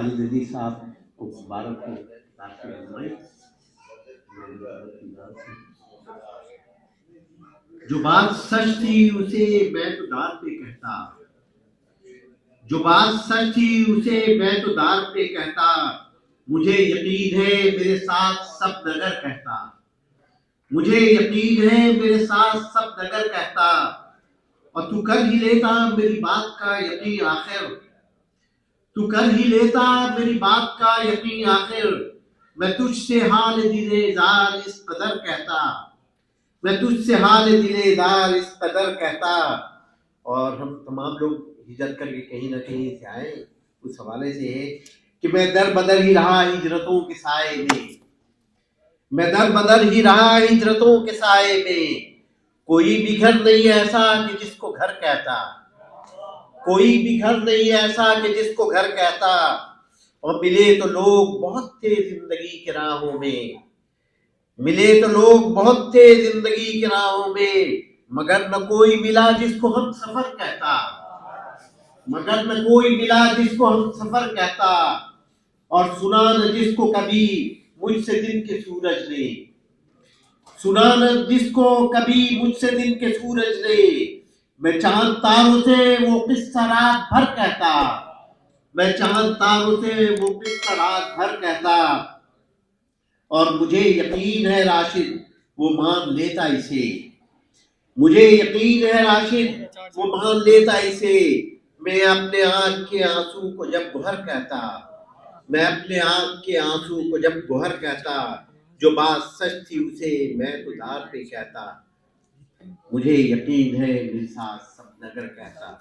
خالد عزیز صاحب کو مبارک ہو تاکہ ہماری جو بات سچ تھی اسے میں تو دار پہ کہتا، جو بات سچ تھی اسے میں تو دار پہ کہتا، مجھے یقین ہے میرے ساتھ سب نگر کہتا، مجھے یقین ہے میرے ساتھ سب نگر کہتا، اور تو کر ہی لیتا میری بات کا یقین آخر، تو کر ہی لیتا میری بات کا یقین آخر، میں تجھ سے حال دل دار اس قدر کہتا، میں تجھ سے حال دل دار اس قدر کہتا۔ اور ہم تمام لوگ ہجرت کر کے کہیں نہ کہیں سے آئے، اس حوالے سے ہے کہ میں در بدر ہی رہا ہجرتوں کے سائے میں، میں در بدر ہی رہا ہجرتوں کے سائے میں، کوئی بھی گھر نہیں ایسا کہ جس کو گھر کہتا، کوئی بھی گھر نہیں ایسا کہ جس کو گھر کہتا، اور ملے تو لوگ بہت تھے زندگی کے راہوں میں، ملے تو لوگ بہت تھے زندگی کے راہوں میں، مگر نہ کوئی ملا جس کو ہم سفر کہتا، مگر نہ کوئی ملا جس کو ہم سفر کہتا، اور سنا نہ جس کو کبھی مجھ سے دن کے سورج نے، سنا نہ جس کو کبھی مجھ سے دن کے سورج نے، میں چاند تاروں سے وہ قصہ رات بھر کہتا، میں چاند تاروں سے وہ قصہ رات بھر کہتا، اور مجھے یقین ہے راشد وہ مان لیتا اسے، مجھے یقین ہے راشد وہ مان لیتا اسے، میں اپنے آنکھ کے آنسو کو جب گوہر کہتا، میں اپنے آنکھ کے آنسو کو جب گوہر کہتا، جو بات سچ تھی اسے میں تو دار پہ کہتا، مجھے یقین ہے میرے ساتھ سب نگر کہتا۔